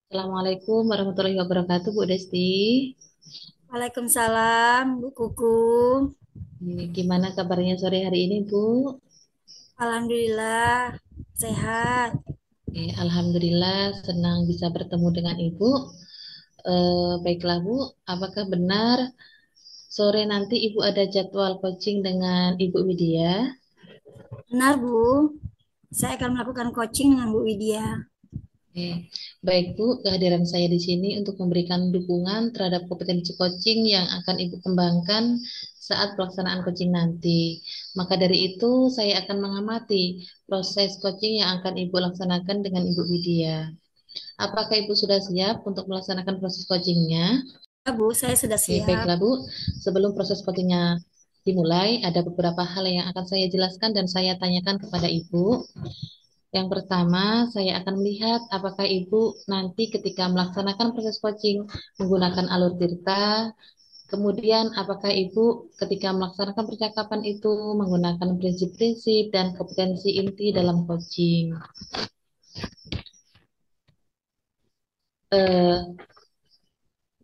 Assalamualaikum warahmatullahi wabarakatuh, Bu Desti. Waalaikumsalam, Bu Kuku. Gimana kabarnya sore hari ini, Bu? Alhamdulillah, sehat. Alhamdulillah senang bisa bertemu dengan Ibu. Baiklah, Bu. Apakah benar sore nanti Ibu ada jadwal coaching dengan Ibu Widya? Benar, Bu. Saya akan melakukan coaching dengan Bu Widya. Eh, Baik, Bu. Kehadiran saya di sini untuk memberikan dukungan terhadap kompetensi coaching yang akan Ibu kembangkan saat pelaksanaan coaching nanti. Maka dari itu, saya akan mengamati proses coaching yang akan Ibu laksanakan dengan Ibu Widya. Apakah Ibu sudah siap untuk melaksanakan proses coachingnya? Ya, Bu, saya sudah Oke, siap. baiklah Bu. Sebelum proses coachingnya dimulai, ada beberapa hal yang akan saya jelaskan dan saya tanyakan kepada Ibu. Yang pertama, saya akan melihat apakah Ibu nanti ketika melaksanakan proses coaching menggunakan alur tirta. Kemudian, apakah Ibu ketika melaksanakan percakapan itu menggunakan prinsip-prinsip dan kompetensi inti dalam coaching. Eh,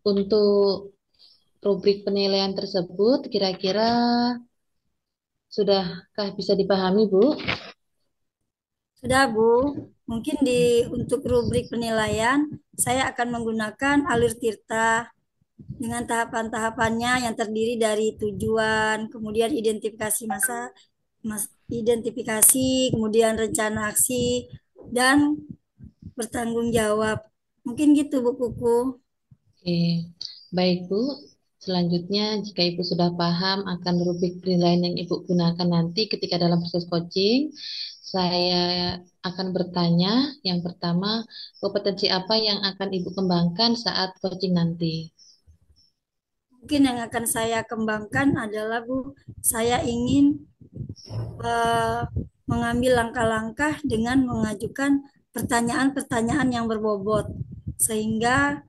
untuk rubrik penilaian tersebut, kira-kira sudahkah bisa dipahami, Bu? Sudah, Bu. Mungkin untuk rubrik penilaian, saya akan menggunakan alur Tirta dengan tahapan-tahapannya yang terdiri dari tujuan, kemudian identifikasi, kemudian rencana aksi, dan bertanggung jawab. Mungkin gitu, Bu Kuku. Oke, baik Bu. Selanjutnya, jika Ibu sudah paham akan rubrik penilaian yang Ibu gunakan nanti ketika dalam proses coaching, saya akan bertanya yang pertama, kompetensi apa yang akan Ibu kembangkan saat coaching nanti? Mungkin yang akan saya kembangkan adalah Bu, saya ingin eh, mengambil langkah-langkah dengan mengajukan pertanyaan-pertanyaan yang berbobot sehingga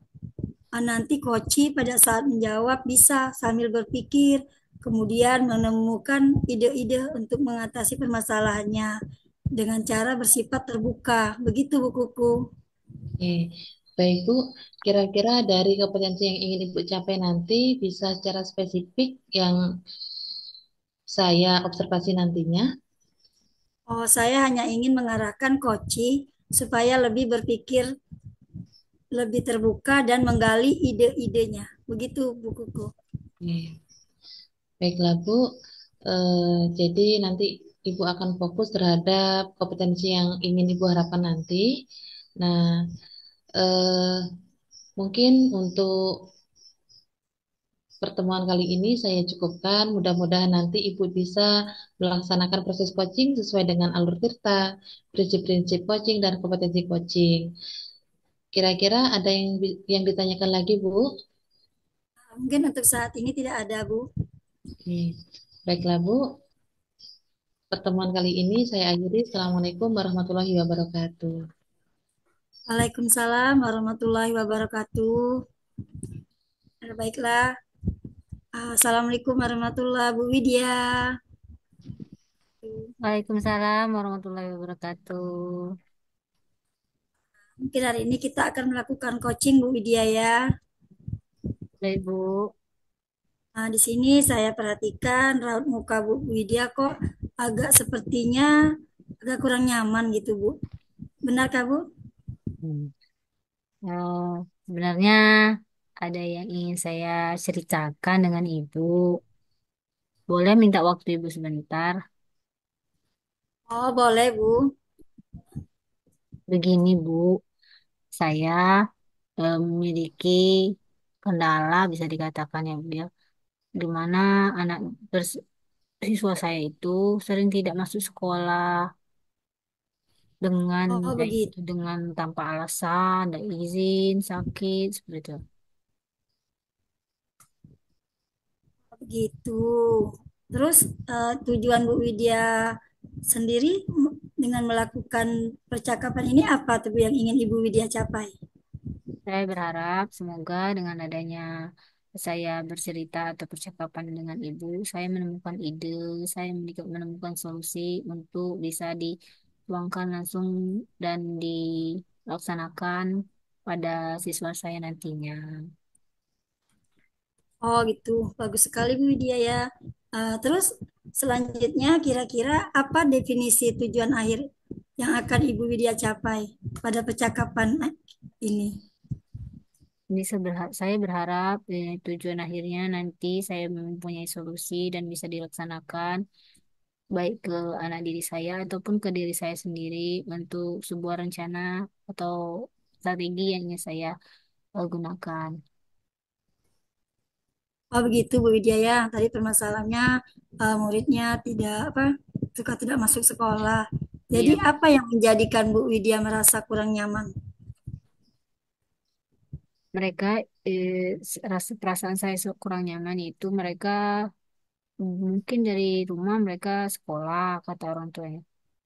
nanti coach pada saat menjawab bisa sambil berpikir kemudian menemukan ide-ide untuk mengatasi permasalahannya dengan cara bersifat terbuka. Begitu Bu Kuku. Oke, baik Bu. Kira-kira dari kompetensi yang ingin Ibu capai nanti bisa secara spesifik yang saya observasi nantinya. Oh, saya hanya ingin mengarahkan coach supaya lebih berpikir lebih terbuka dan menggali ide-idenya. Begitu Bu Kuku. Oke. Baiklah Bu, jadi nanti Ibu akan fokus terhadap kompetensi yang ingin Ibu harapkan nanti. Nah, eh, mungkin untuk pertemuan kali ini saya cukupkan. Mudah-mudahan nanti Ibu bisa melaksanakan proses coaching sesuai dengan alur tirta, prinsip-prinsip coaching, dan kompetensi coaching. Kira-kira ada yang ditanyakan lagi, Bu? Mungkin untuk saat ini tidak ada Bu. Oke. Baiklah, Bu. Pertemuan kali ini saya akhiri. Assalamualaikum warahmatullahi wabarakatuh. Waalaikumsalam warahmatullahi wabarakatuh. Baiklah. Assalamualaikum warahmatullahi Bu Widya. Waalaikumsalam warahmatullahi wabarakatuh. Mungkin hari ini kita akan melakukan coaching Bu Widya ya. Baik, Bu. Di sini saya perhatikan raut muka Bu Widya kok agak sepertinya agak kurang nyaman gitu Bu. Benarkah Bu? Hmm. Sebenarnya ada yang ingin saya ceritakan dengan Ibu. Boleh minta waktu Ibu sebentar? Oh boleh Bu. Begini, Bu. Saya memiliki kendala, bisa dikatakan ya, Bu, ya. Di mana anak siswa saya itu sering tidak masuk sekolah dengan Oh baik begitu. itu dengan tanpa alasan, dan izin, sakit, seperti itu. Begitu. Terus tujuan Bu Widya sendiri dengan melakukan percakapan ini apa tuh Bu yang ingin Ibu Widya capai? Saya berharap semoga dengan adanya saya bercerita atau percakapan dengan ibu, saya menemukan ide, saya menemukan solusi untuk bisa dituangkan langsung dan dilaksanakan. pada siswa saya nantinya. Oh gitu, bagus sekali Bu Widya ya. Terus selanjutnya kira-kira apa definisi tujuan akhir yang akan Ibu Widya capai pada percakapan ini? Ini saya berharap tujuan akhirnya nanti saya mempunyai solusi dan bisa dilaksanakan baik ke anak diri saya ataupun ke diri saya sendiri untuk sebuah rencana atau strategi yang ingin saya gunakan. Oh begitu Bu Widya ya. Tadi permasalahannya muridnya tidak apa suka tidak masuk sekolah. Jadi Iya, apa yang menjadikan Bu Widya merasa kurang nyaman? mereka rasa perasaan saya kurang nyaman itu mereka mungkin dari rumah mereka sekolah kata orang tuanya.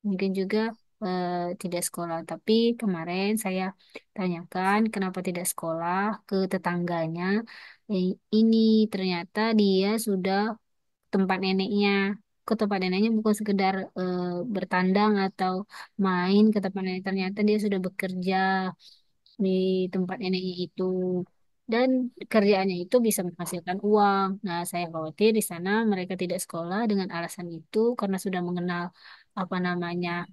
Mungkin juga eh, tidak sekolah. Tapi kemarin saya tanyakan kenapa tidak sekolah ke tetangganya. Ini ternyata dia sudah tempat neneknya. Ke tempat neneknya bukan sekedar bertandang atau main ke tempat nenek. Ternyata dia sudah bekerja di tempat neneknya itu. Dan kerjaannya itu bisa menghasilkan uang. Nah, saya khawatir di sana mereka tidak sekolah dengan alasan itu karena sudah mengenal apa namanya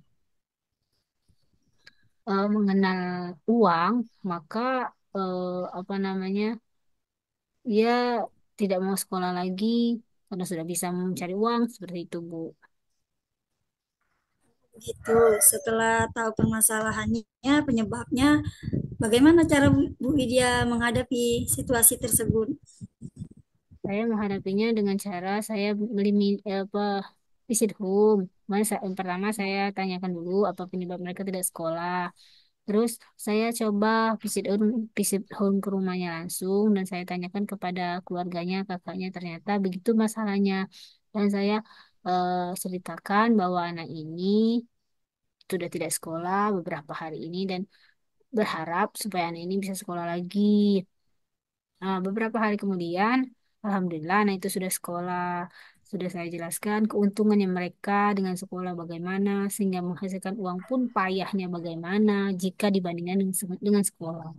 mengenal uang, maka apa namanya dia tidak mau sekolah lagi karena sudah bisa mencari uang seperti itu, Bu. Gitu. Setelah tahu permasalahannya, penyebabnya, bagaimana cara Bu Widya menghadapi situasi tersebut? Saya menghadapinya dengan cara saya beli apa visit home. Yang pertama saya tanyakan dulu apa penyebab mereka tidak sekolah. Terus saya coba visit home ke rumahnya langsung dan saya tanyakan kepada keluarganya, kakaknya ternyata begitu masalahnya. Dan saya ceritakan bahwa anak ini sudah tidak sekolah beberapa hari ini dan berharap supaya anak ini bisa sekolah lagi. Nah, beberapa hari kemudian, alhamdulillah, anak itu sudah sekolah. Sudah saya jelaskan keuntungannya mereka dengan sekolah bagaimana, sehingga menghasilkan uang pun payahnya bagaimana jika dibandingkan dengan sekolah.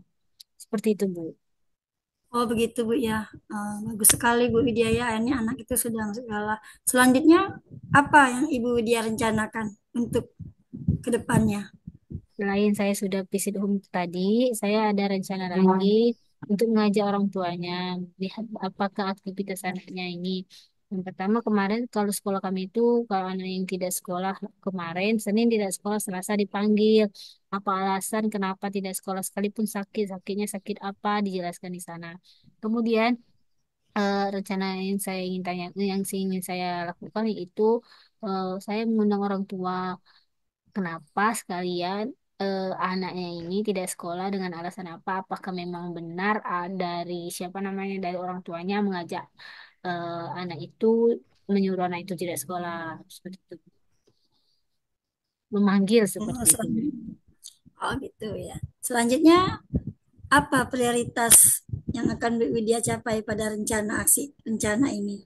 Seperti itu, Bu. Oh begitu Bu ya. Bagus sekali Bu Widya ya. Akhirnya anak itu sudah masuk sekolah. Selanjutnya apa yang Ibu Widya rencanakan untuk kedepannya? Selain saya sudah visit home tadi, saya ada rencana lagi untuk mengajak orang tuanya, lihat apakah aktivitas anaknya ini. Yang pertama kemarin kalau sekolah kami itu, kalau anak yang tidak sekolah kemarin, Senin tidak sekolah, Selasa dipanggil. Apa alasan kenapa tidak sekolah sekalipun sakit, sakitnya sakit apa, dijelaskan di sana. Kemudian rencana yang saya ingin tanya, yang ingin saya lakukan itu saya mengundang orang tua. Kenapa sekalian anaknya ini tidak sekolah dengan alasan apa? Apakah memang benar dari siapa namanya dari orang tuanya mengajak anak itu menyuruh anak itu tidak sekolah seperti itu, memanggil Oh, seperti itu. oh gitu ya. Selanjutnya apa prioritas yang akan Bu Widya capai pada rencana aksi rencana ini?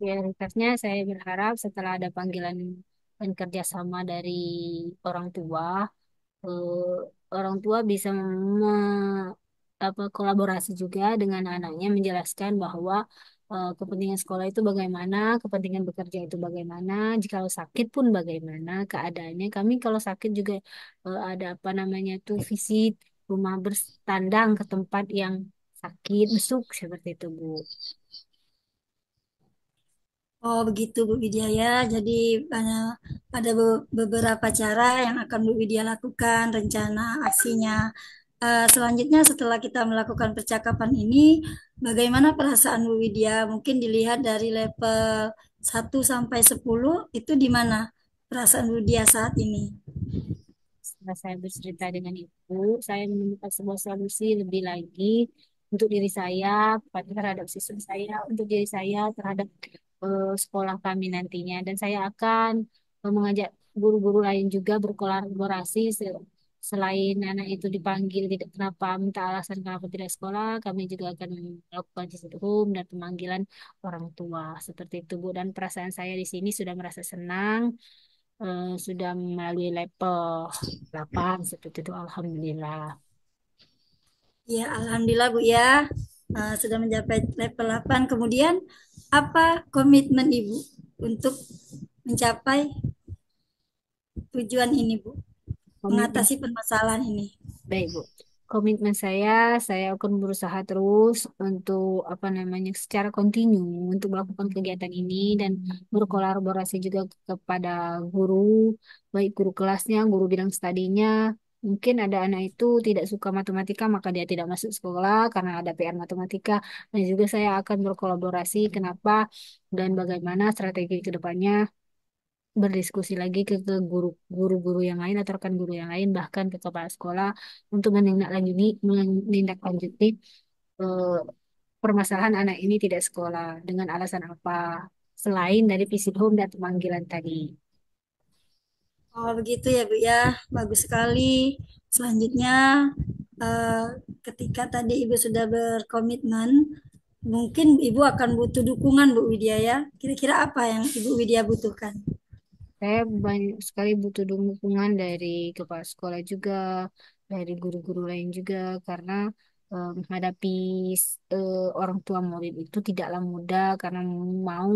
Prioritasnya saya berharap setelah ada panggilan dan kerjasama dari orang tua eh, orang tua bisa apa kolaborasi juga dengan anaknya menjelaskan bahwa kepentingan sekolah itu bagaimana, kepentingan bekerja itu bagaimana, jika sakit pun bagaimana keadaannya. Kami kalau sakit juga ada apa namanya tuh visit rumah berstandang ke tempat yang sakit, besuk seperti itu, Bu. Oh begitu Bu Widya ya. Jadi banyak ada beberapa cara yang akan Bu Widya lakukan rencana aksinya. Selanjutnya setelah kita melakukan percakapan ini, bagaimana perasaan Bu Widya? Mungkin dilihat dari level 1 sampai 10 itu di mana perasaan Bu Widya saat ini? Setelah saya bercerita dengan ibu, saya menemukan sebuah solusi lebih lagi untuk diri saya, terhadap siswa saya, untuk diri saya, terhadap sekolah kami nantinya. Dan saya akan mengajak guru-guru lain juga berkolaborasi selain anak itu dipanggil tidak kenapa minta alasan kenapa tidak sekolah, kami juga akan melakukan visit home dan pemanggilan orang tua seperti itu, Bu. Dan perasaan saya di sini sudah merasa senang sudah melalui level 8 seperti itu alhamdulillah. Ya, alhamdulillah Bu ya. Sudah mencapai level 8. Kemudian apa komitmen Ibu untuk mencapai tujuan ini, Bu? Komitmen Mengatasi permasalahan ini. Baik, Bu. Komitmen saya akan berusaha terus untuk apa namanya secara kontinu untuk melakukan kegiatan ini dan berkolaborasi juga kepada guru, baik guru kelasnya, guru bidang studinya. Mungkin ada anak itu tidak suka matematika, maka dia tidak masuk sekolah karena ada PR matematika. Dan juga saya akan berkolaborasi kenapa dan bagaimana strategi ke depannya berdiskusi lagi ke guru-guru yang lain atau rekan guru yang lain bahkan ke kepala sekolah untuk menindaklanjuti eh, permasalahan anak ini tidak sekolah dengan alasan apa selain dari visit home dan pemanggilan tadi. Oh, begitu ya, Bu ya. Bagus sekali. Selanjutnya, eh, ketika tadi Ibu sudah berkomitmen, mungkin Ibu akan butuh dukungan, Bu Widya ya. Kira-kira apa yang Ibu Widya butuhkan? Saya banyak sekali butuh dukungan dari kepala sekolah juga, dari guru-guru lain juga, karena menghadapi orang tua murid itu tidaklah mudah karena mau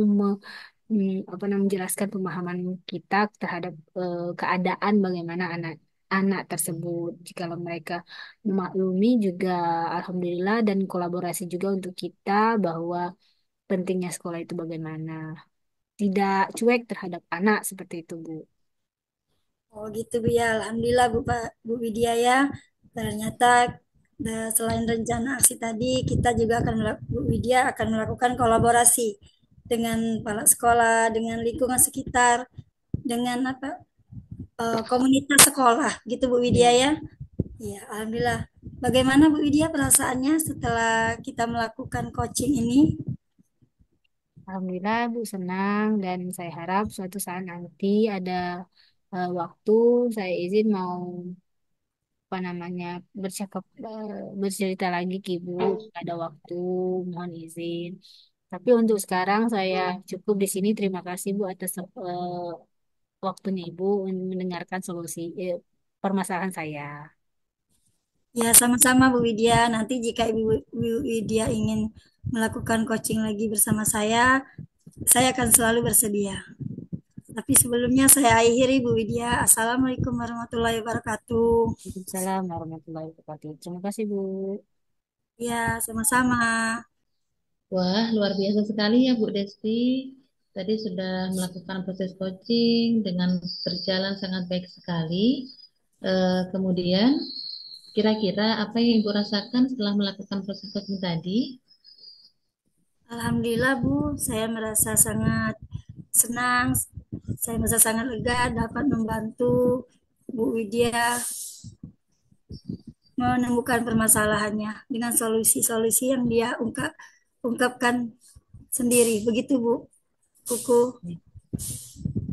apa namanya menjelaskan pemahaman kita terhadap keadaan bagaimana anak-anak tersebut. Jikalau mereka memaklumi juga, alhamdulillah dan kolaborasi juga untuk kita bahwa pentingnya sekolah itu bagaimana. Tidak cuek terhadap anak seperti itu, Bu. Oh gitu Bu ya, Alhamdulillah Bu Widya ya. Ternyata selain rencana aksi tadi, kita juga Bu Widya akan melakukan kolaborasi dengan kepala sekolah, dengan lingkungan sekitar, dengan komunitas sekolah, gitu Bu Widya Ya. ya. Iya, Alhamdulillah. Bagaimana Bu Widya perasaannya setelah kita melakukan coaching ini? Alhamdulillah, Bu senang dan saya harap suatu saat nanti ada waktu saya izin mau apa namanya bercerita lagi ke Ibu ada waktu mohon izin. Tapi untuk sekarang saya cukup di sini. Terima kasih Bu atas waktunya Ibu untuk mendengarkan solusi permasalahan saya. Ya, sama-sama Bu Widya. Nanti jika Ibu Widya ingin melakukan coaching lagi bersama saya akan selalu bersedia. Tapi sebelumnya saya akhiri Bu Widya. Assalamualaikum warahmatullahi wabarakatuh. Waalaikumsalam warahmatullahi wabarakatuh. Terima kasih Bu. Ya, sama-sama. Wah, luar biasa sekali ya Bu Desti. Tadi sudah melakukan proses coaching dengan berjalan sangat baik sekali. Kemudian, kira-kira apa yang Ibu rasakan setelah melakukan proses coaching tadi? Alhamdulillah Bu, saya merasa sangat senang. Saya merasa sangat lega dapat membantu Bu Widya menemukan permasalahannya dengan solusi-solusi yang dia ungkapkan sendiri. Begitu Bu Kuku.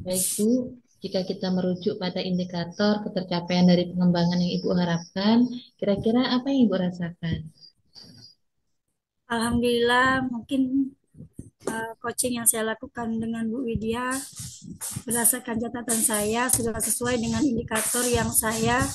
Baik Bu, jika kita merujuk pada indikator ketercapaian dari pengembangan yang Ibu harapkan, kira-kira apa yang Ibu rasakan? Alhamdulillah mungkin coaching yang saya lakukan dengan Bu Widya berdasarkan catatan saya sudah sesuai dengan indikator yang saya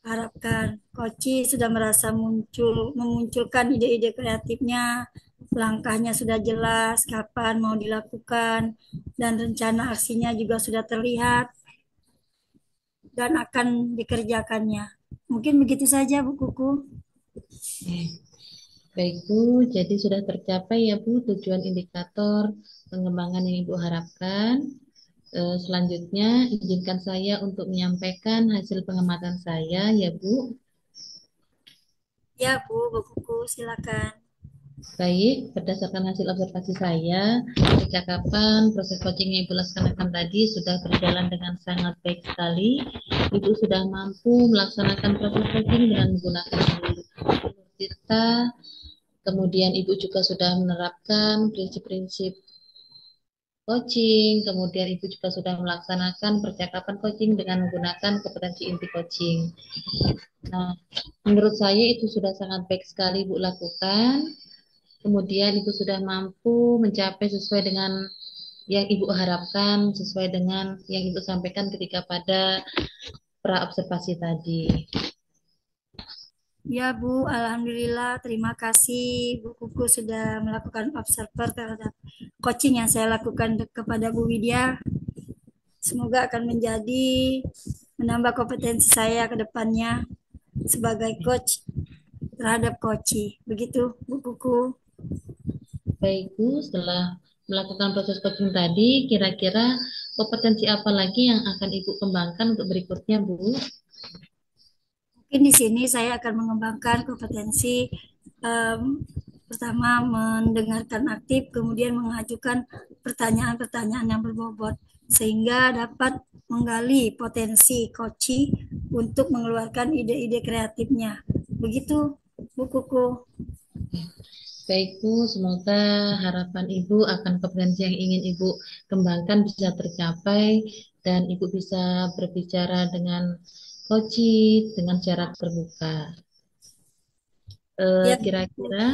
harapkan. Koci sudah merasa memunculkan ide-ide kreatifnya, langkahnya sudah jelas, kapan mau dilakukan, dan rencana aksinya juga sudah terlihat dan akan dikerjakannya. Mungkin begitu saja Bu Kuku. Eh, Baik Bu, jadi sudah tercapai ya Bu tujuan indikator pengembangan yang Ibu harapkan. Selanjutnya, izinkan saya untuk menyampaikan hasil pengamatan saya ya Bu. Ya Bu Kuku silakan. Baik, berdasarkan hasil observasi saya, percakapan proses coaching yang Ibu laksanakan tadi sudah berjalan dengan sangat baik sekali. Ibu sudah mampu melaksanakan proses coaching dengan menggunakan seluruh kita. Kemudian Ibu juga sudah menerapkan prinsip-prinsip coaching, kemudian Ibu juga sudah melaksanakan percakapan coaching dengan menggunakan kompetensi inti coaching. Nah, menurut saya itu sudah sangat baik sekali Ibu lakukan. Kemudian Ibu sudah mampu mencapai sesuai dengan yang Ibu harapkan, sesuai dengan yang Ibu sampaikan ketika pada pra observasi tadi. Ya Bu, Alhamdulillah terima kasih Bu Kuku sudah melakukan observer terhadap coaching yang saya lakukan kepada Bu Widya. Semoga akan menambah kompetensi saya ke depannya sebagai coach terhadap coaching. Begitu Bu Kuku. Baik Bu, setelah melakukan proses coaching tadi, kira-kira kompetensi apa lagi yang akan Ibu kembangkan untuk berikutnya Bu? Mungkin di sini saya akan mengembangkan kompetensi em, pertama mendengarkan aktif, kemudian mengajukan pertanyaan-pertanyaan yang berbobot sehingga dapat menggali potensi coaching untuk mengeluarkan ide-ide kreatifnya. Begitu Bu Kuku. Baik Bu, semoga harapan Ibu akan kompetensi yang ingin Ibu kembangkan bisa tercapai dan Ibu bisa berbicara dengan coaching dengan cara terbuka. Ya, Bu Kuku. Kira-kira,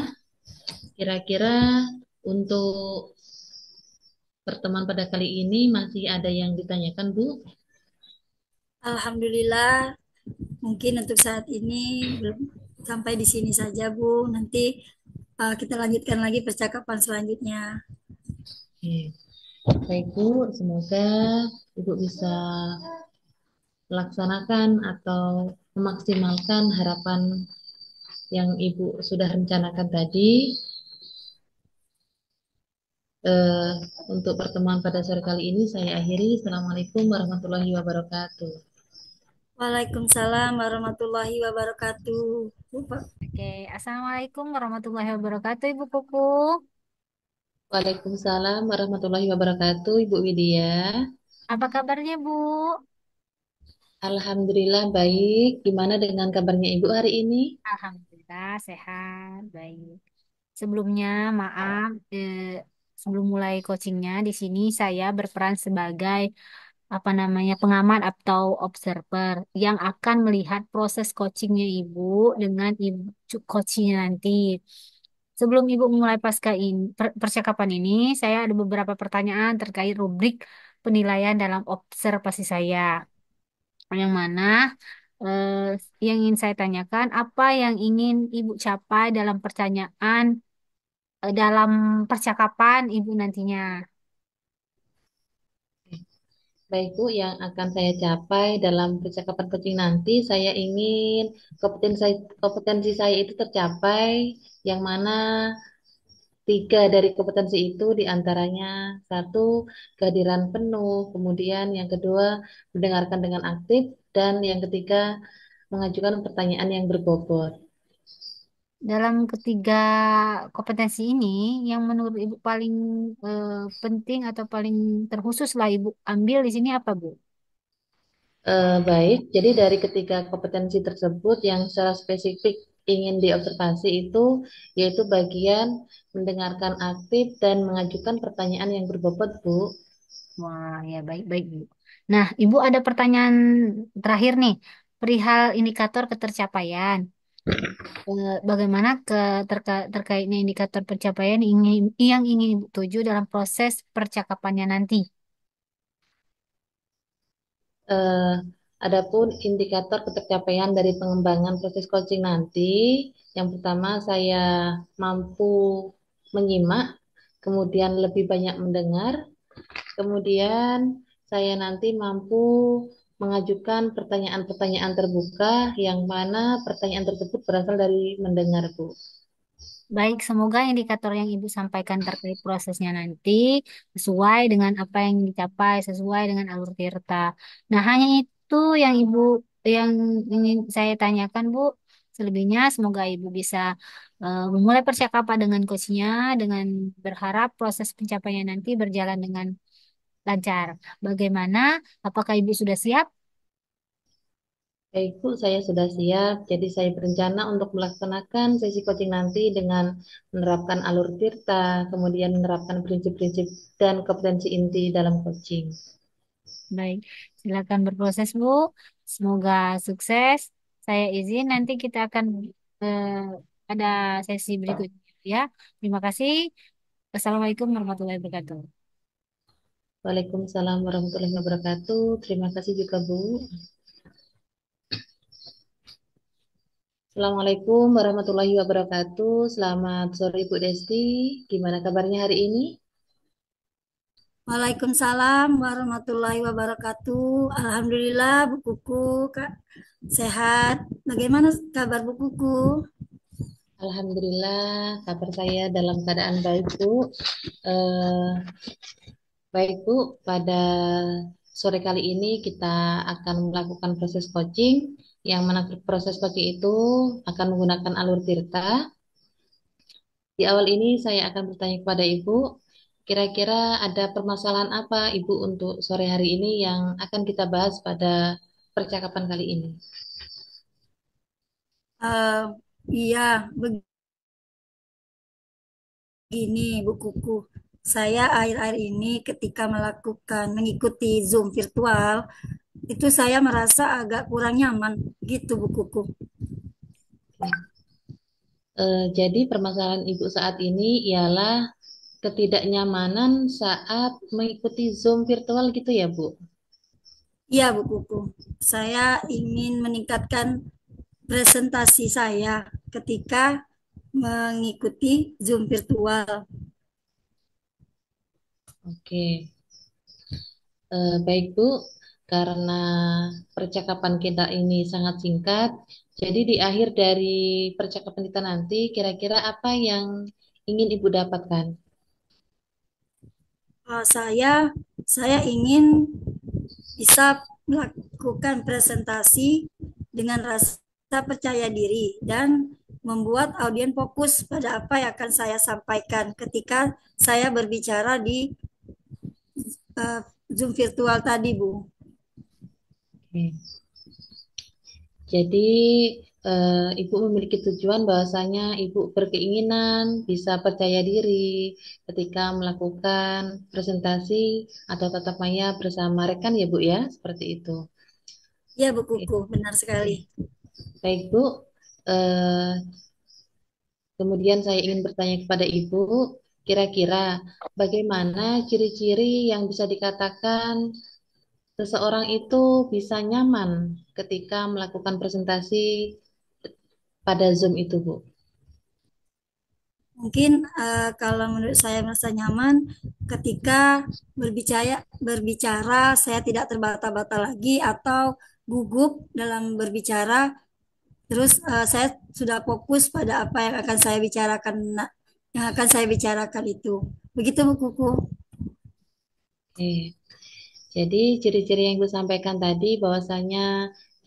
kira-kira untuk pertemuan pada kali ini masih ada yang ditanyakan Bu? Alhamdulillah, mungkin untuk saat ini belum sampai di sini saja Bu. Nanti kita lanjutkan lagi percakapan selanjutnya. Oke. Baik Bu, semoga Ibu bisa melaksanakan atau memaksimalkan harapan yang Ibu sudah rencanakan tadi. Eh, untuk pertemuan pada sore kali ini saya akhiri. Assalamualaikum warahmatullahi wabarakatuh. Waalaikumsalam warahmatullahi wabarakatuh. Oke, Assalamualaikum warahmatullahi wabarakatuh, Ibu Kuku. Waalaikumsalam warahmatullahi wabarakatuh, Ibu Widya. Apa kabarnya, Bu? Alhamdulillah baik. Gimana dengan kabarnya Ibu hari ini? Alhamdulillah sehat, baik. Sebelumnya, maaf, sebelum mulai coachingnya, di sini saya berperan sebagai apa namanya pengamat atau observer yang akan melihat proses coachingnya Ibu dengan Ibu coachingnya nanti. Sebelum Ibu memulai pasca ini, percakapan ini, saya ada beberapa pertanyaan terkait rubrik penilaian dalam observasi saya. Yang mana eh, yang ingin saya tanyakan, apa yang ingin Ibu capai dalam pertanyaan, dalam percakapan Ibu nantinya? Baik Bu, yang akan saya capai dalam percakapan coaching nanti, saya ingin kompetensi kompetensi saya itu tercapai, yang mana tiga dari kompetensi itu diantaranya satu kehadiran penuh, kemudian yang kedua mendengarkan dengan aktif, dan yang ketiga mengajukan pertanyaan yang berbobot. Dalam ketiga kompetensi ini, yang menurut Ibu paling eh, penting atau paling terkhusus lah Ibu ambil di sini apa, Bu? Baik, jadi dari ketiga kompetensi tersebut yang secara spesifik ingin diobservasi itu yaitu bagian mendengarkan aktif dan mengajukan pertanyaan yang berbobot, Bu. Wah, ya baik-baik, Bu. Nah, Ibu ada pertanyaan terakhir nih, perihal indikator ketercapaian. Bagaimana terkaitnya indikator pencapaian yang ingin Ibu tuju dalam proses percakapannya nanti? Eh, Adapun indikator ketercapaian dari pengembangan proses coaching nanti, yang pertama saya mampu menyimak, kemudian lebih banyak mendengar, kemudian saya nanti mampu mengajukan pertanyaan-pertanyaan terbuka yang mana pertanyaan tersebut berasal dari mendengar, Bu. Baik, semoga indikator yang Ibu sampaikan terkait prosesnya nanti sesuai dengan apa yang dicapai, sesuai dengan alur tirta. Nah, hanya itu yang yang ingin saya tanyakan, Bu. Selebihnya, semoga Ibu bisa memulai percakapan dengan coachnya, dengan berharap proses pencapaiannya nanti berjalan dengan lancar. Bagaimana? Apakah Ibu sudah siap? Baik, Bu, saya sudah siap. Jadi saya berencana untuk melaksanakan sesi coaching nanti dengan menerapkan alur tirta, kemudian menerapkan prinsip-prinsip dan kompetensi inti dalam coaching. Baik, silakan berproses, Bu. Semoga sukses. Saya izin nanti kita akan eh, ada sesi berikutnya ya. Terima kasih. Assalamualaikum warahmatullahi wabarakatuh. Waalaikumsalam warahmatullahi wabarakatuh. Terima kasih juga, Bu. Assalamualaikum warahmatullahi wabarakatuh. Selamat sore Bu Desti. Gimana kabarnya hari ini? Waalaikumsalam warahmatullahi wabarakatuh. Alhamdulillah, Bu Kuku, Kak, sehat. Bagaimana kabar Bu Kuku? Alhamdulillah, kabar saya dalam keadaan baik Bu. Eh, Baik Bu, pada sore kali ini kita akan melakukan proses coaching. Yang mana proses coaching itu akan menggunakan alur Tirta. Di awal ini saya akan bertanya kepada Ibu, kira-kira ada permasalahan apa Ibu untuk sore hari ini yang akan kita bahas pada percakapan kali ini? Eh, iya, begini Bu Kuku. Saya akhir-akhir ini ketika mengikuti Zoom virtual, itu saya merasa agak kurang nyaman gitu Bu Kuku. Jadi permasalahan Ibu saat ini ialah ketidaknyamanan saat mengikuti Zoom virtual gitu ya, Bu? Iya Bu Kuku, saya ingin meningkatkan presentasi saya ketika mengikuti Zoom virtual. Oke. Baik, Bu. Karena percakapan kita ini sangat singkat, jadi di akhir dari percakapan kita nanti, kira-kira apa yang ingin Ibu dapatkan? Uh, saya saya ingin bisa melakukan presentasi dengan rasa percaya diri dan membuat audiens fokus pada apa yang akan saya sampaikan ketika saya berbicara di uh, Zoom virtual tadi, Bu. Oke. Jadi, Ibu memiliki tujuan bahwasanya Ibu berkeinginan bisa percaya diri ketika melakukan presentasi atau tatap maya bersama rekan ya Bu ya, seperti itu. Ya, Bu Oke. Kuku, benar sekali. Baik Bu, Eh, kemudian saya ingin bertanya kepada Ibu, kira-kira bagaimana ciri-ciri yang bisa dikatakan seseorang itu bisa nyaman ketika melakukan presentasi pada Zoom itu Bu? Mungkin kalau menurut saya merasa nyaman ketika berbicara saya tidak terbata-bata lagi atau gugup dalam berbicara. Terus saya sudah fokus pada apa yang akan saya bicarakan itu. Begitu Bu Kuku. Oke. Jadi ciri-ciri yang Ibu sampaikan tadi bahwasanya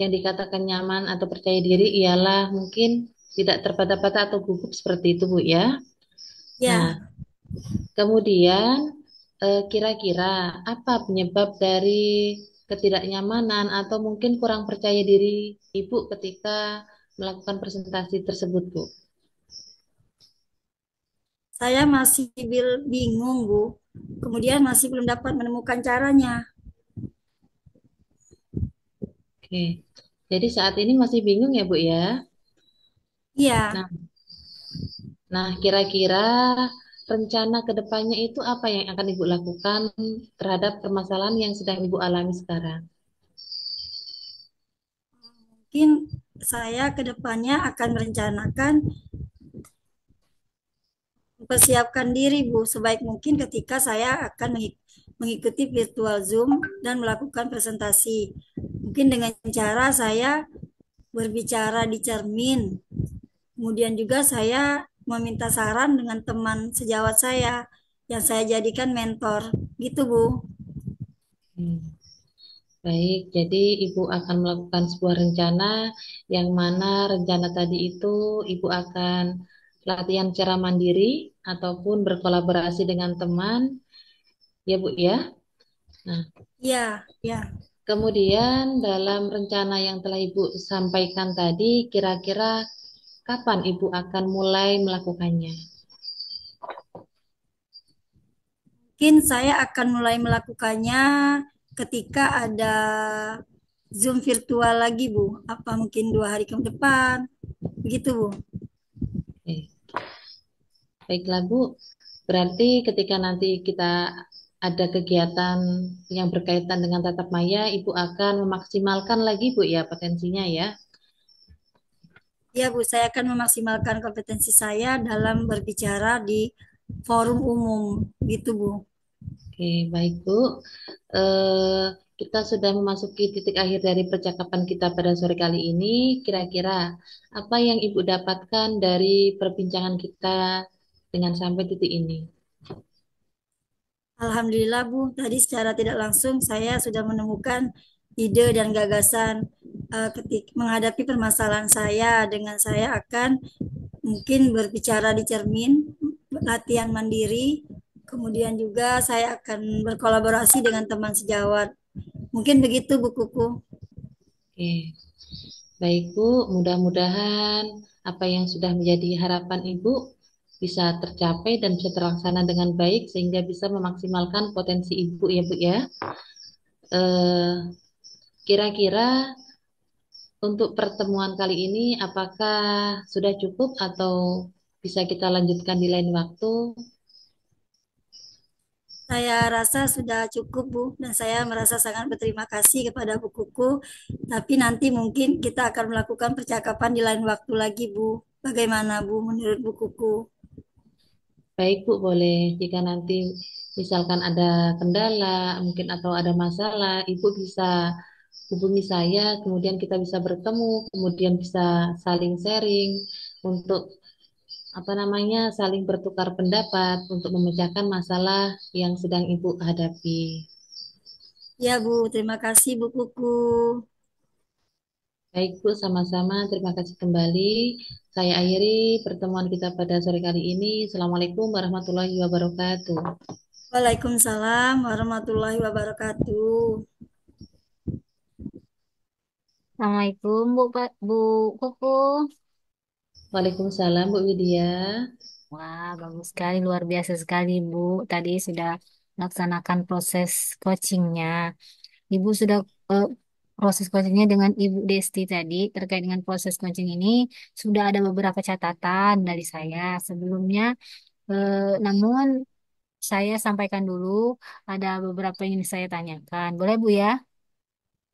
yang dikatakan nyaman atau percaya diri ialah mungkin tidak terbata-bata atau gugup seperti itu Bu ya. Nah, Ya, kemudian kira-kira apa penyebab dari ketidaknyamanan atau mungkin kurang percaya diri Ibu ketika melakukan presentasi tersebut Bu? saya masih bingung Bu. Kemudian masih belum dapat menemukan caranya. Oke. Jadi saat ini masih bingung ya Bu ya. Iya, Nah, kira-kira rencana ke depannya itu apa yang akan Ibu lakukan terhadap permasalahan yang sedang Ibu alami sekarang? mungkin saya ke depannya akan merencanakan mempersiapkan diri Bu sebaik mungkin ketika saya akan mengikuti virtual Zoom dan melakukan presentasi. Mungkin dengan cara saya berbicara di cermin. Kemudian juga saya meminta saran dengan teman sejawat saya yang saya jadikan mentor. Gitu Bu. Hmm. Baik, jadi Ibu akan melakukan sebuah rencana yang mana rencana tadi itu Ibu akan latihan secara mandiri ataupun berkolaborasi dengan teman, ya Bu ya. Nah, Ya, ya. kemudian dalam rencana yang telah Ibu sampaikan tadi, kira-kira kapan Ibu akan mulai melakukannya? Mungkin saya akan mulai melakukannya ketika ada Zoom virtual lagi Bu. Apa mungkin 2 hari ke depan? Begitu Bu. Oke. Baiklah Bu, berarti ketika nanti kita ada kegiatan yang berkaitan dengan tatap maya, Ibu akan memaksimalkan lagi Bu ya potensinya ya. Ya, Bu, saya akan memaksimalkan kompetensi saya dalam berbicara di forum umum, gitu, Bu. Oke, baik Bu. Eh, kita sudah memasuki titik akhir dari percakapan kita pada sore kali ini. Kira-kira apa yang Ibu dapatkan dari perbincangan kita dengan sampai titik ini? Alhamdulillah, Bu, tadi secara tidak langsung saya sudah menemukan ide dan gagasan ketik menghadapi permasalahan saya dengan saya akan mungkin berbicara di cermin, latihan mandiri, kemudian juga saya akan berkolaborasi dengan teman sejawat. Mungkin begitu, Bu Kuku. Oke, baik Bu. Mudah-mudahan apa yang sudah menjadi harapan Ibu bisa tercapai dan bisa terlaksana dengan baik sehingga bisa memaksimalkan potensi Ibu ya Bu ya. Eh, kira-kira untuk pertemuan kali ini, apakah sudah cukup atau bisa kita lanjutkan di lain waktu? Saya rasa sudah cukup, Bu, dan saya merasa sangat berterima kasih kepada Bu Kuku. Tapi nanti mungkin kita akan melakukan percakapan di lain waktu lagi, Bu. Bagaimana, Bu, menurut Bu Kuku? Baik, Bu, boleh. Jika nanti misalkan ada kendala, mungkin atau ada masalah, Ibu bisa hubungi saya, kemudian kita bisa bertemu, kemudian bisa saling sharing untuk apa namanya, saling bertukar pendapat untuk memecahkan masalah yang sedang Ibu hadapi. Ya, Bu, terima kasih, Bu Kuku. Baik, Bu, sama-sama. Terima kasih kembali. Saya akhiri pertemuan kita pada sore kali ini. Assalamualaikum warahmatullahi wabarakatuh. Waalaikumsalam warahmatullahi wabarakatuh. Assalamualaikum Bu Koko. Waalaikumsalam, Bu Widya. Wah, bagus sekali, luar biasa sekali, Bu. Tadi sudah melaksanakan proses coachingnya. Ibu sudah eh, proses coachingnya dengan Ibu Desti tadi terkait dengan proses coaching ini sudah ada beberapa catatan dari saya sebelumnya. Namun saya sampaikan dulu ada beberapa yang ingin saya tanyakan. Boleh Bu ya?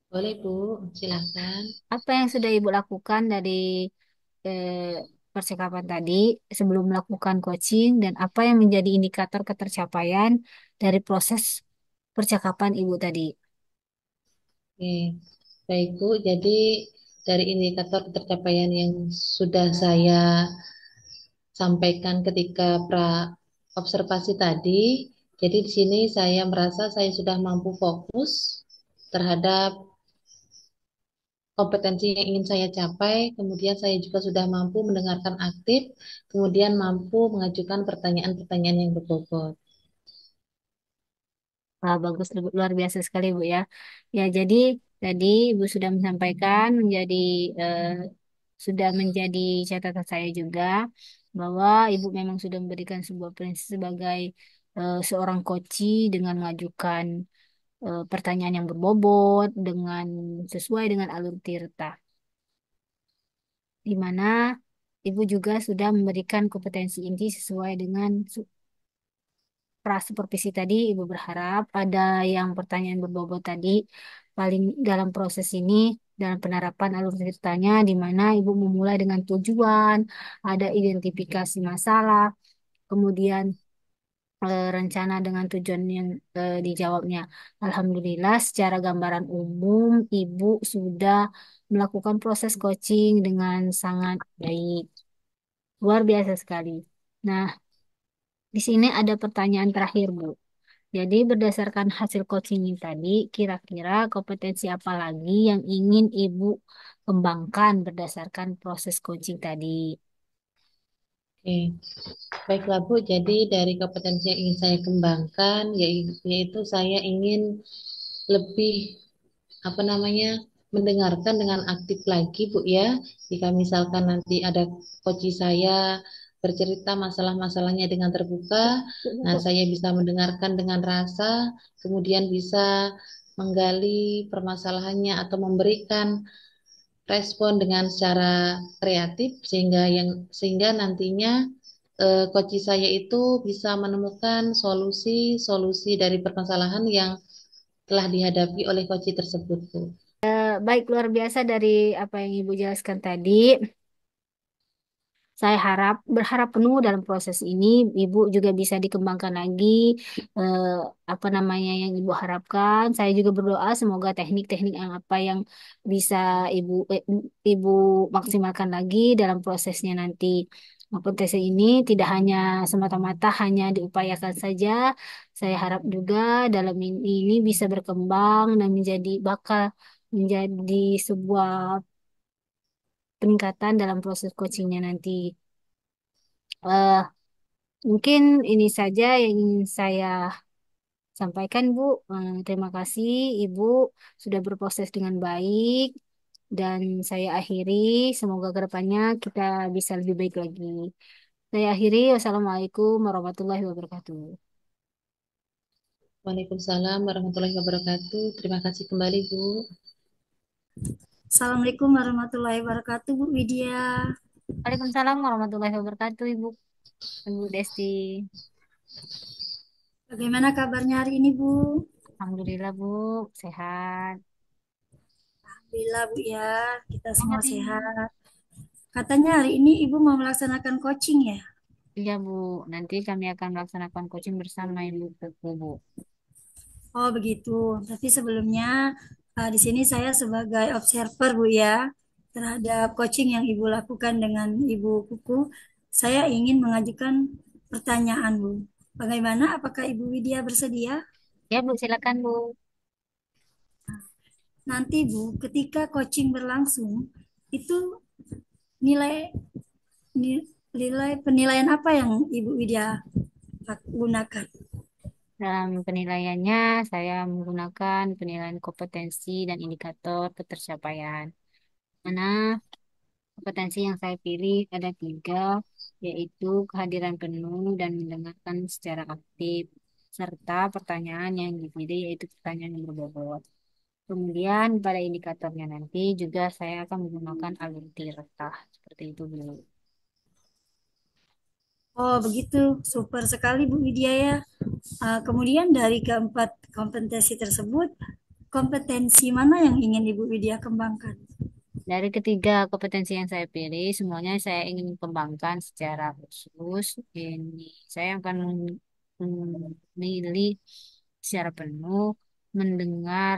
Boleh, Bu. Silakan. Apa yang sudah Ibu lakukan dari eh, percakapan tadi sebelum melakukan coaching dan apa yang menjadi indikator ketercapaian dari proses percakapan Ibu tadi? Oke. Baik, Bu. Jadi dari indikator ketercapaian yang sudah saya sampaikan ketika pra observasi tadi, jadi di sini saya merasa saya sudah mampu fokus terhadap kompetensi yang ingin saya capai, kemudian saya juga sudah mampu mendengarkan aktif, kemudian mampu mengajukan pertanyaan-pertanyaan yang berbobot. Wah, bagus, luar biasa sekali Bu ya. Ya, jadi tadi Ibu sudah menyampaikan eh, sudah menjadi catatan saya juga bahwa Ibu memang sudah memberikan sebuah prinsip sebagai seorang coach dengan mengajukan pertanyaan yang berbobot dengan sesuai dengan alur tirta, di mana Ibu juga sudah memberikan kompetensi inti sesuai dengan supervisi tadi. Ibu berharap ada yang pertanyaan berbobot tadi paling dalam proses ini dalam penerapan alur ceritanya di mana Ibu memulai dengan tujuan, ada identifikasi masalah, kemudian rencana dengan tujuan yang dijawabnya. Alhamdulillah, secara gambaran umum, Ibu sudah melakukan proses coaching dengan sangat baik. Luar biasa sekali. Nah, di sini ada pertanyaan terakhir, Bu. Jadi berdasarkan hasil coaching ini tadi, kira-kira kompetensi apa lagi yang ingin Ibu kembangkan berdasarkan proses coaching tadi? Oke, baiklah Bu. Jadi dari kompetensi yang ingin saya kembangkan, yaitu saya ingin lebih apa namanya mendengarkan dengan aktif lagi Bu ya. Jika misalkan nanti ada coach saya bercerita masalah-masalahnya dengan terbuka, nah saya bisa mendengarkan dengan rasa, kemudian bisa menggali permasalahannya atau memberikan respon dengan secara kreatif sehingga nantinya coach saya itu bisa menemukan solusi-solusi dari permasalahan yang telah dihadapi oleh coach tersebut Bu. Baik, luar biasa dari apa yang Ibu jelaskan tadi. Saya berharap penuh dalam proses ini, Ibu juga bisa dikembangkan lagi eh, apa namanya yang Ibu harapkan. Saya juga berdoa semoga teknik-teknik yang apa yang bisa Ibu maksimalkan lagi dalam prosesnya nanti. Kompetisi ini tidak hanya semata-mata hanya diupayakan saja. Saya harap juga dalam ini bisa berkembang dan bakal menjadi sebuah peningkatan dalam proses coachingnya nanti. Eh, Mungkin ini saja yang ingin saya sampaikan, Bu. Terima kasih, Ibu, sudah berproses dengan baik. Dan saya akhiri, semoga kedepannya kita bisa lebih baik lagi. Saya akhiri, wassalamualaikum warahmatullahi wabarakatuh. Waalaikumsalam warahmatullahi wabarakatuh. Terima kasih kembali, Bu. Assalamualaikum warahmatullahi wabarakatuh, Bu Widya. Waalaikumsalam warahmatullahi wabarakatuh, Ibu Desti. Bagaimana kabarnya hari ini, Bu? Alhamdulillah, Bu, sehat. Alhamdulillah, Bu ya. Kita semua Hari sehat. Katanya hari ini Ibu mau melaksanakan coaching ya? Iya, Bu. Nanti kami akan melaksanakan coaching bersama Ibu Pupu, Bu. Oh, begitu. Tapi sebelumnya di sini saya sebagai observer, Bu ya, terhadap coaching yang Ibu lakukan dengan Ibu Kuku, saya ingin mengajukan pertanyaan, Bu. Bagaimana? Apakah Ibu Widya bersedia? Ya, Bu, silakan, Bu. Nanti, Bu, ketika coaching berlangsung, itu nilai nilai penilaian apa yang Ibu Widya gunakan? Dalam penilaiannya, saya menggunakan penilaian kompetensi dan indikator ketercapaian. Mana kompetensi yang saya pilih ada tiga, yaitu kehadiran penuh dan mendengarkan secara aktif, serta pertanyaan yang dipilih yaitu pertanyaan yang berbobot. Kemudian pada indikatornya nanti juga saya akan menggunakan alur tirta, seperti itu dulu. Oh, begitu. Super sekali, Bu Widya ya. Kemudian dari keempat kompetensi tersebut, kompetensi mana yang ingin Ibu Widya kembangkan? Dari ketiga kompetensi yang saya pilih, semuanya saya ingin kembangkan secara khusus. Ini saya akan memilih secara penuh, mendengar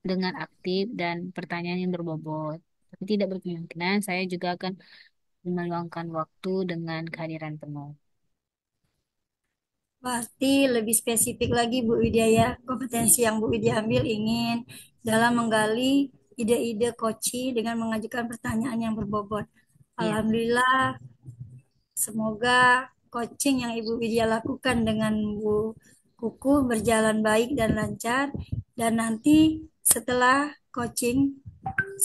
dengan aktif dan pertanyaan yang berbobot. Tapi tidak berkemungkinan saya juga akan meluangkan waktu dengan kehadiran penuh. Pasti lebih spesifik lagi Bu Widya ya. Kompetensi yang Bu Widya ambil ingin dalam menggali ide-ide coaching dengan mengajukan pertanyaan yang berbobot. Iya, Alhamdulillah, semoga coaching yang Ibu Widya lakukan dengan Bu Kuku berjalan baik dan lancar. Dan nanti setelah coaching,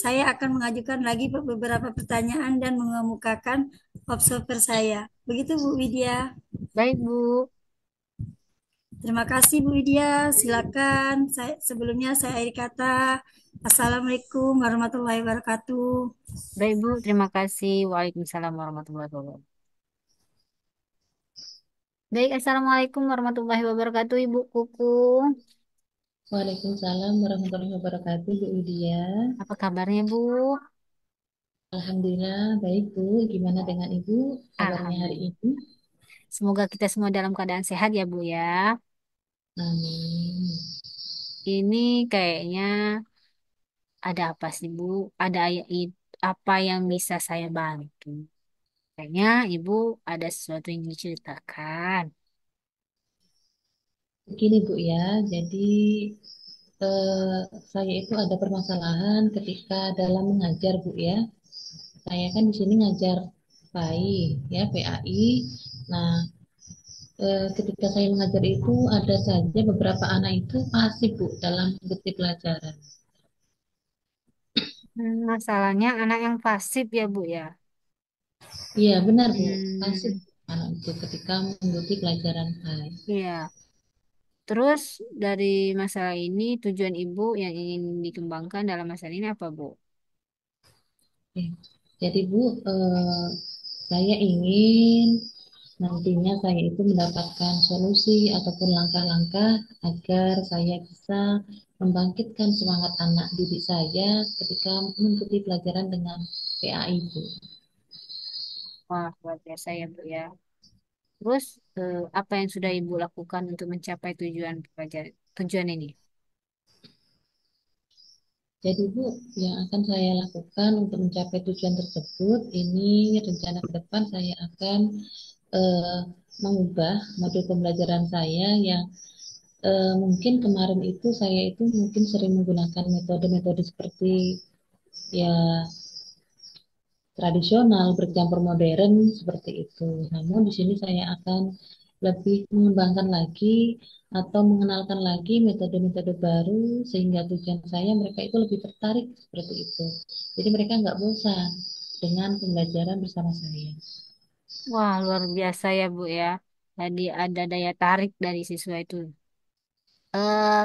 saya akan mengajukan lagi beberapa pertanyaan dan mengemukakan observer saya. Begitu Bu Widya. baik Bu. Terima kasih Bu Widya. Silakan. Sebelumnya saya akhiri kata. Assalamualaikum warahmatullahi wabarakatuh. Baik Bu, terima kasih. Waalaikumsalam warahmatullahi wabarakatuh. Baik, Assalamualaikum warahmatullahi wabarakatuh, Ibu Kuku. Waalaikumsalam warahmatullahi wabarakatuh, Bu Widya. Apa kabarnya, Bu? Alhamdulillah, baik, Bu. Gimana dengan Ibu? Kabarnya hari Alhamdulillah. ini? Semoga kita semua dalam keadaan sehat ya, Bu ya. Amin. Ini kayaknya ada apa sih, Bu? Apa yang bisa saya bantu? Kayaknya Ibu ada sesuatu yang diceritakan. Begini, Bu ya. Jadi, saya itu ada permasalahan ketika dalam mengajar, Bu ya. Saya kan di sini ngajar PAI, ya, PAI. Nah, ketika saya mengajar itu ada saja beberapa anak itu pasif, Bu, dalam mengikuti pelajaran. Masalahnya anak yang pasif ya, Bu ya. Iya, benar, Bu. Pasif Hmm, anak itu ketika mengikuti pelajaran PAI. iya. Terus dari masalah ini tujuan Ibu yang ingin dikembangkan dalam masalah ini apa, Bu? Oke. Jadi Bu, saya ingin nantinya saya itu mendapatkan solusi ataupun langkah-langkah agar saya bisa membangkitkan semangat anak didik saya ketika mengikuti pelajaran dengan PAI Bu. Wah, luar biasa ya, Bu ya. Terus, apa yang sudah Ibu lakukan untuk mencapai tujuan pelajaran, tujuan ini? Jadi Bu, yang akan saya lakukan untuk mencapai tujuan tersebut, ini rencana ke depan saya akan eh, mengubah modul pembelajaran saya yang mungkin kemarin itu saya itu mungkin sering menggunakan metode-metode seperti ya tradisional bercampur modern seperti itu. Namun di sini saya akan lebih mengembangkan lagi atau mengenalkan lagi metode-metode baru sehingga tujuan saya mereka itu lebih tertarik seperti itu. Jadi mereka nggak bosan dengan pembelajaran bersama saya. Wah, luar biasa ya, Bu ya. Jadi ada daya tarik dari siswa itu. Eh,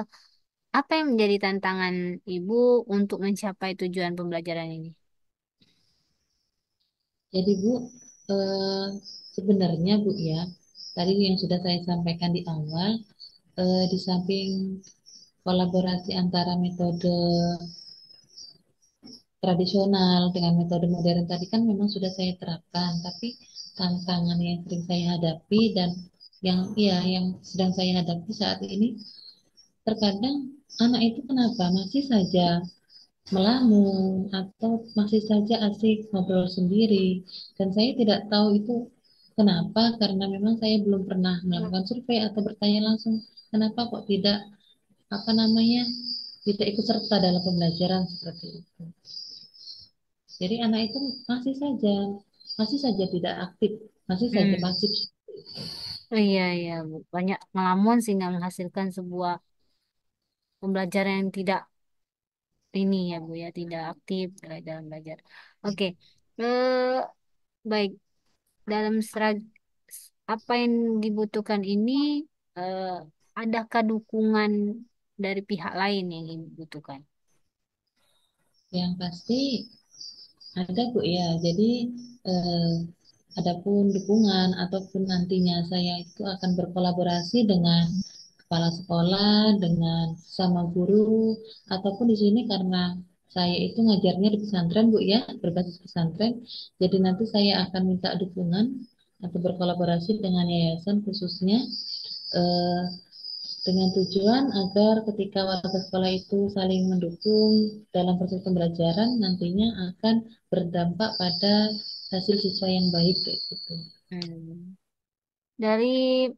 apa yang menjadi tantangan Ibu untuk mencapai tujuan pembelajaran ini? Jadi Bu, eh, sebenarnya Bu ya, tadi yang sudah saya sampaikan di awal, di samping kolaborasi antara metode tradisional dengan metode modern tadi kan memang sudah saya terapkan, tapi tantangan yang sering saya hadapi dan yang sedang saya hadapi saat ini terkadang anak itu kenapa masih saja melamun atau masih saja asik ngobrol sendiri dan saya tidak tahu itu kenapa karena memang saya belum pernah melakukan survei atau bertanya langsung kenapa kok tidak apa namanya tidak ikut serta dalam pembelajaran seperti itu. Jadi anak itu masih saja tidak aktif, masih saja Hmm. pasif. Oh, iya, iya, Bu. Banyak ngelamun sehingga menghasilkan sebuah pembelajaran yang tidak ini ya, Bu ya, tidak aktif dalam belajar. Oke. Eh, baik, dalam apa yang dibutuhkan ini, eh, adakah dukungan dari pihak lain yang dibutuhkan? Yang pasti ada Bu ya. Jadi eh, adapun dukungan ataupun nantinya saya itu akan berkolaborasi dengan kepala sekolah, dengan sama guru, ataupun di sini karena saya itu ngajarnya di pesantren Bu ya, berbasis pesantren. Jadi nanti saya akan minta dukungan atau berkolaborasi dengan yayasan khususnya eh, dengan tujuan agar ketika warga sekolah itu saling mendukung dalam proses pembelajaran nantinya akan berdampak pada hasil siswa yang baik kayak gitu. Hmm. Dari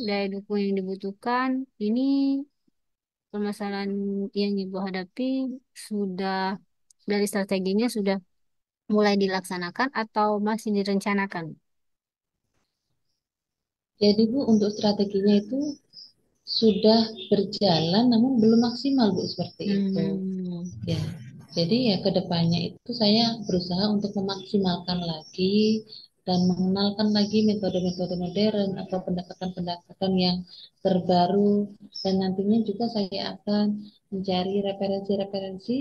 daya dukung yang dibutuhkan, ini permasalahan yang Ibu hadapi sudah dari strateginya sudah mulai dilaksanakan atau masih direncanakan? Jadi Bu untuk strateginya itu sudah berjalan namun belum maksimal Bu seperti itu. Hmm. Ya. Jadi ya kedepannya itu saya berusaha untuk memaksimalkan lagi dan mengenalkan lagi metode-metode modern atau pendekatan-pendekatan yang terbaru dan nantinya juga saya akan mencari referensi-referensi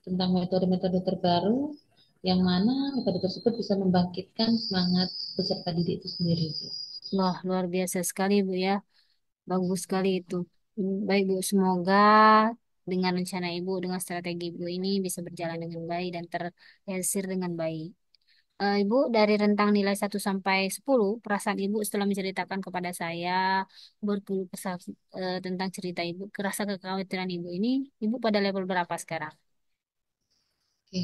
tentang metode-metode terbaru yang mana metode tersebut bisa membangkitkan semangat peserta didik itu sendiri. Bu. Wah, luar biasa sekali, Bu ya. Bagus sekali itu. Baik, Bu. Semoga dengan rencana Ibu, dengan strategi Ibu ini bisa berjalan dengan baik dan terrealisir dengan baik. Ibu, dari rentang nilai 1 sampai 10, perasaan Ibu setelah menceritakan kepada saya berkeluh kesah tentang cerita Ibu, kerasa kekhawatiran Ibu ini, Ibu pada level berapa sekarang? Oke.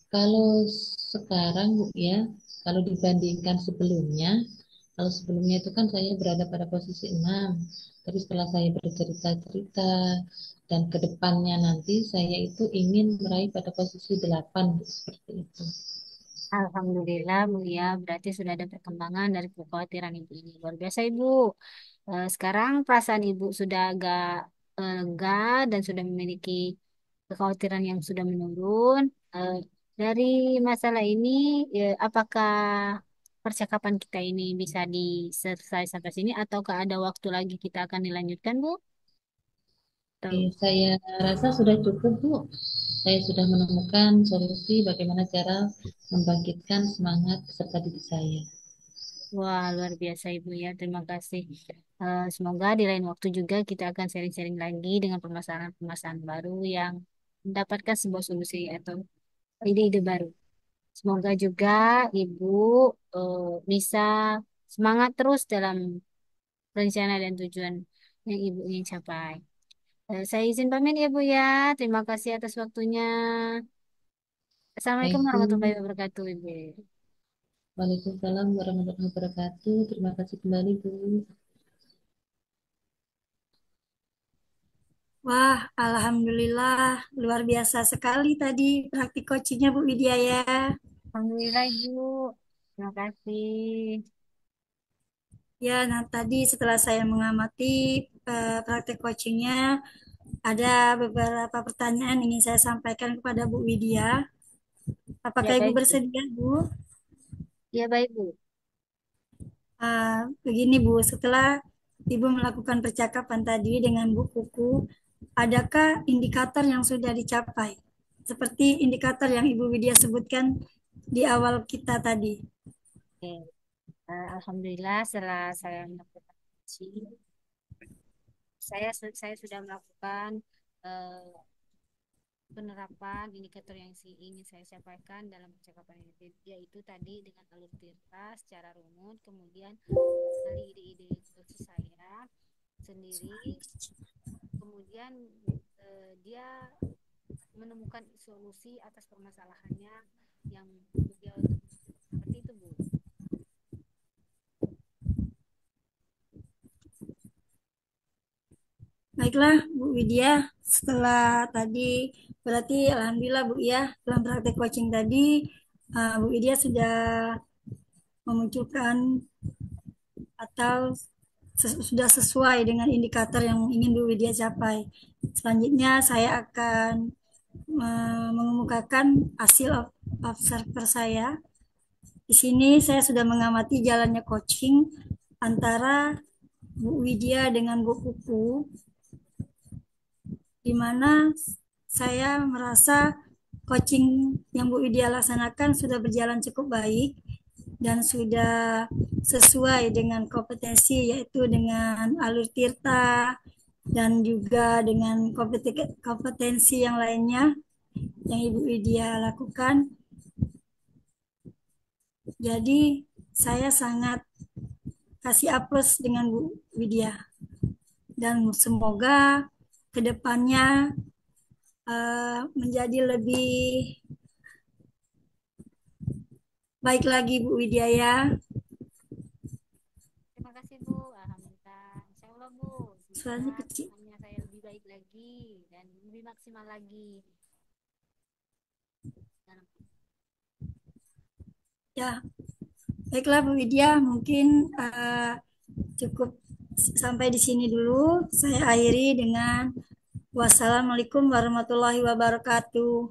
Kalau sekarang Bu ya, kalau dibandingkan sebelumnya, kalau sebelumnya itu kan saya berada pada posisi 6, tapi setelah saya bercerita-cerita dan ke depannya nanti saya itu ingin meraih pada posisi 8 Bu, seperti itu. Alhamdulillah, Bu ya. Berarti sudah ada perkembangan dari kekhawatiran Ibu ini. Luar biasa, Ibu. Sekarang perasaan Ibu sudah agak lega dan sudah memiliki kekhawatiran yang sudah menurun. Eh, dari masalah ini, apakah percakapan kita ini bisa diselesai sampai sini, ataukah ada waktu lagi kita akan dilanjutkan, Bu? Oke, Tuh. saya rasa sudah cukup Bu. Saya sudah menemukan solusi bagaimana cara membangkitkan semangat peserta didik saya. Wah, luar biasa Ibu ya. Terima kasih. Semoga di lain waktu juga kita akan sharing-sharing lagi dengan permasalahan-permasalahan baru yang mendapatkan sebuah solusi atau ide-ide baru. Semoga juga Ibu eh, bisa semangat terus dalam rencana dan tujuan yang Ibu ingin capai. Saya izin pamit ya Bu ya. Terima kasih atas waktunya. Assalamualaikum Baik, warahmatullahi Bu. wabarakatuh, Ibu. Waalaikumsalam warahmatullahi wabarakatuh. Terima kasih kembali, Bu. Wah, alhamdulillah luar biasa sekali tadi praktik coachingnya Bu Widya ya. Alhamdulillah, Ibu. Terima kasih. Ya, nah tadi setelah saya mengamati praktik coachingnya, ada beberapa pertanyaan yang ingin saya sampaikan kepada Bu Widya. Ya, Apakah Ibu baik, Bu. bersedia, Bu? Ya, baik, Bu. Begini Bu, setelah Ibu melakukan percakapan tadi dengan Bu Kuku, adakah indikator yang sudah dicapai? Seperti indikator yang Ibu Widya sebutkan di awal kita tadi. Oke. Alhamdulillah setelah saya melakukan uji, saya sudah melakukan eh, penerapan indikator yang ingin saya sampaikan dalam percakapan ini, yaitu tadi dengan alur tirta secara runut, kemudian dari ide-ide instruksi saya sendiri, kemudian dia menemukan solusi atas permasalahannya yang beliau temukan. Seperti itu, Bu. Baiklah Bu Widya, setelah tadi berarti Alhamdulillah Bu ya, dalam praktek coaching tadi Bu Widya sudah memunculkan atau sudah sesuai dengan indikator yang ingin Bu Widya capai. Selanjutnya saya akan mengemukakan hasil observer saya. Di sini saya sudah mengamati jalannya coaching antara Bu Widya dengan Bu Kuku, di mana saya merasa coaching yang Bu Widya laksanakan sudah berjalan cukup baik dan sudah sesuai dengan kompetensi, yaitu dengan alur tirta dan juga dengan kompetensi yang lainnya yang Ibu Widya lakukan. Jadi saya sangat kasih aplaus dengan Bu Widya dan semoga kedepannya menjadi lebih baik lagi Bu Widya ya. Terima kasih, Bu. Alhamdulillah. Insya Allah, Bu. Semoga Suaranya kecil. kedepannya saya lebih baik lagi dan lebih maksimal lagi. Dalam Ya, baiklah Bu Widya, mungkin cukup sampai di sini dulu. Saya akhiri dengan wassalamualaikum warahmatullahi wabarakatuh.